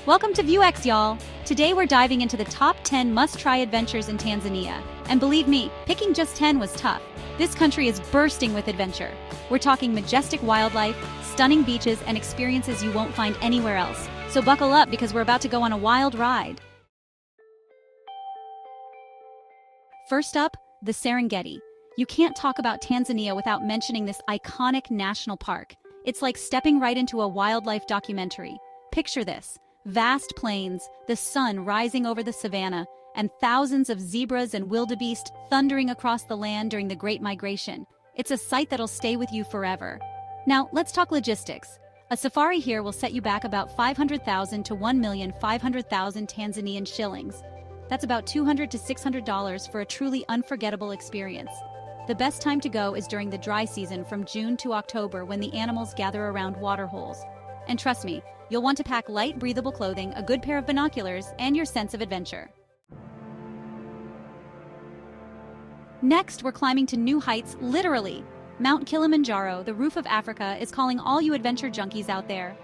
Welcome to VueX, y'all! Today we're diving into the top 10 must-try adventures in Tanzania. And believe me, picking just 10 was tough. This country is bursting with adventure. We're talking majestic wildlife, stunning beaches, and experiences you won't find anywhere else. So buckle up because we're about to go on a wild ride. First up, the Serengeti. You can't talk about Tanzania without mentioning this iconic national park. It's like stepping right into a wildlife documentary. Picture this. Vast plains, the sun rising over the savanna, and thousands of zebras and wildebeest thundering across the land during the Great Migration. It's a sight that'll stay with you forever. Now, let's talk logistics. A safari here will set you back about 500,000 to 1,500,000 Tanzanian shillings. That's about $200 to $600 for a truly unforgettable experience. The best time to go is during the dry season from June to October when the animals gather around waterholes. And trust me, you'll want to pack light, breathable clothing, a good pair of binoculars, and your sense of adventure. Next, we're climbing to new heights, literally. Mount Kilimanjaro, the roof of Africa, is calling all you adventure junkies out there.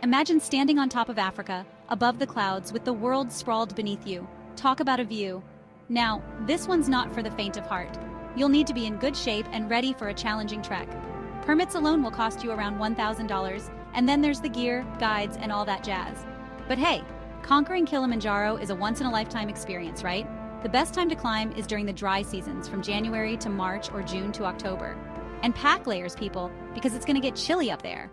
Imagine standing on top of Africa, above the clouds, with the world sprawled beneath you. Talk about a view. Now, this one's not for the faint of heart. You'll need to be in good shape and ready for a challenging trek. Permits alone will cost you around $1,000, and then there's the gear, guides, and all that jazz. But hey, conquering Kilimanjaro is a once-in-a-lifetime experience, right? The best time to climb is during the dry seasons, from January to March or June to October. And pack layers, people, because it's gonna get chilly up there.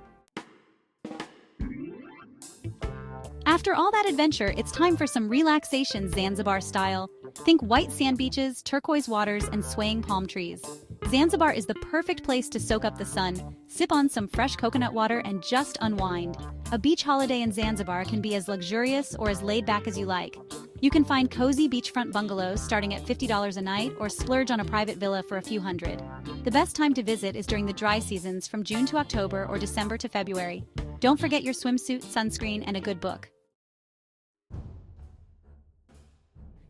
After all that adventure, it's time for some relaxation Zanzibar style. Think white sand beaches, turquoise waters, and swaying palm trees. Zanzibar is the perfect place to soak up the sun, sip on some fresh coconut water, and just unwind. A beach holiday in Zanzibar can be as luxurious or as laid back as you like. You can find cozy beachfront bungalows starting at $50 a night or splurge on a private villa for a few hundred. The best time to visit is during the dry seasons from June to October or December to February. Don't forget your swimsuit, sunscreen, and a good book.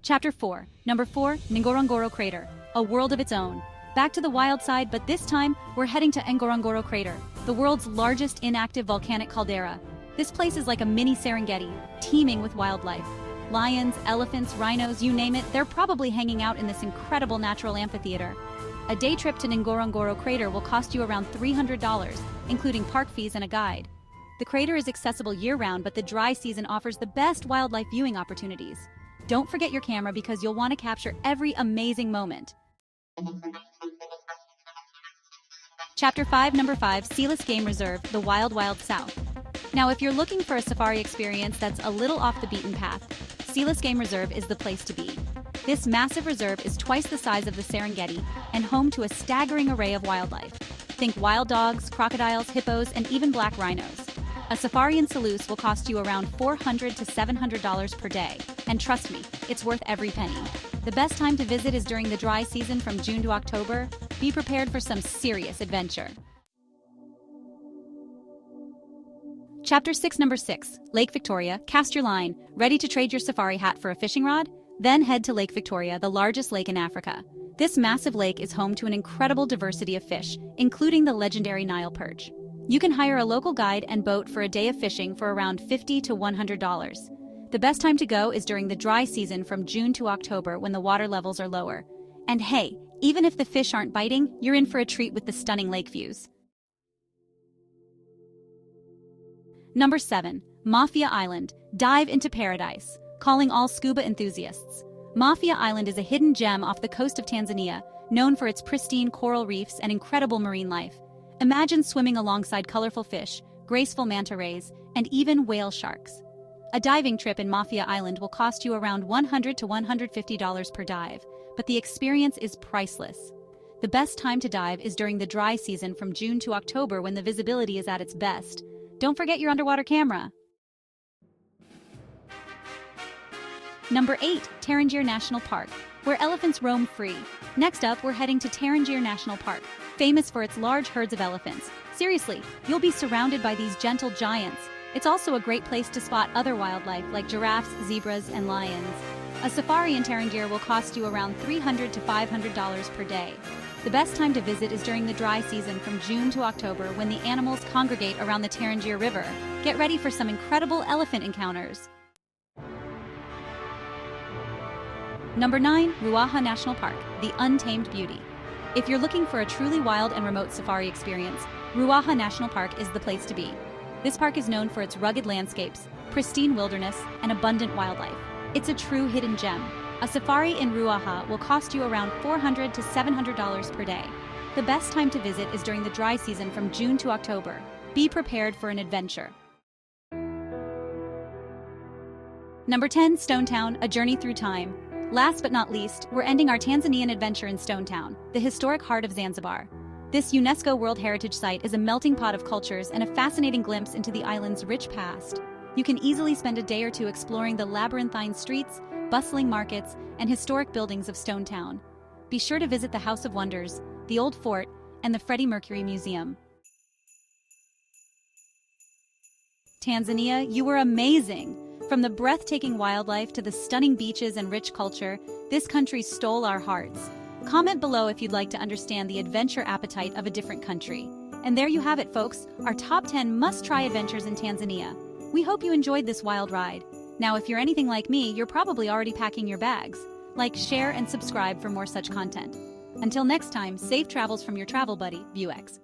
Chapter 4. Number 4, Ngorongoro Crater, a world of its own. Back to the wild side, but this time, we're heading to Ngorongoro Crater, the world's largest inactive volcanic caldera. This place is like a mini Serengeti, teeming with wildlife. Lions, elephants, rhinos, you name it, they're probably hanging out in this incredible natural amphitheater. A day trip to Ngorongoro Crater will cost you around $300, including park fees and a guide. The crater is accessible year-round, but the dry season offers the best wildlife viewing opportunities. Don't forget your camera because you'll want to capture every amazing moment. Chapter 5, Number 5, Selous Game Reserve, the Wild Wild South. Now, if you're looking for a safari experience that's a little off the beaten path, Selous Game Reserve is the place to be. This massive reserve is twice the size of the Serengeti and home to a staggering array of wildlife. Think wild dogs, crocodiles, hippos, and even black rhinos. A safari in Selous will cost you around $400 to $700 per day, and trust me, it's worth every penny. The best time to visit is during the dry season from June to October. Be prepared for some serious adventure. Chapter 6, Number 6, Lake Victoria, cast your line. Ready to trade your safari hat for a fishing rod? Then head to Lake Victoria, the largest lake in Africa. This massive lake is home to an incredible diversity of fish, including the legendary Nile perch. You can hire a local guide and boat for a day of fishing for around $50 to $100. The best time to go is during the dry season from June to October when the water levels are lower. And hey, even if the fish aren't biting, you're in for a treat with the stunning lake views. Number 7, Mafia Island, dive into paradise, calling all scuba enthusiasts. Mafia Island is a hidden gem off the coast of Tanzania, known for its pristine coral reefs and incredible marine life. Imagine swimming alongside colorful fish, graceful manta rays, and even whale sharks. A diving trip in Mafia Island will cost you around $100 to $150 per dive, but the experience is priceless. The best time to dive is during the dry season from June to October when the visibility is at its best. Don't forget your underwater camera. Number 8, Tarangire National Park, where elephants roam free. Next up, we're heading to Tarangire National Park, famous for its large herds of elephants. Seriously, you'll be surrounded by these gentle giants. It's also a great place to spot other wildlife like giraffes, zebras, and lions. A safari in Tarangire will cost you around $300 to $500 per day. The best time to visit is during the dry season from June to October when the animals congregate around the Tarangire River. Get ready for some incredible elephant encounters. Number 9, Ruaha National Park, the Untamed Beauty. If you're looking for a truly wild and remote safari experience, Ruaha National Park is the place to be. This park is known for its rugged landscapes, pristine wilderness, and abundant wildlife. It's a true hidden gem. A safari in Ruaha will cost you around $400 to $700 per day. The best time to visit is during the dry season from June to October. Be prepared for an adventure. Number 10, Stone Town, a journey through time. Last but not least, we're ending our Tanzanian adventure in Stone Town, the historic heart of Zanzibar. This UNESCO World Heritage Site is a melting pot of cultures and a fascinating glimpse into the island's rich past. You can easily spend a day or two exploring the labyrinthine streets, bustling markets, and historic buildings of Stone Town. Be sure to visit the House of Wonders, the Old Fort, and the Freddie Mercury Museum. Tanzania, you were amazing! From the breathtaking wildlife to the stunning beaches and rich culture, this country stole our hearts. Comment below if you'd like to understand the adventure appetite of a different country. And there you have it, folks, our top 10 must-try adventures in Tanzania. We hope you enjoyed this wild ride. Now, if you're anything like me, you're probably already packing your bags. Like, share, and subscribe for more such content. Until next time, safe travels from your travel buddy, VueX.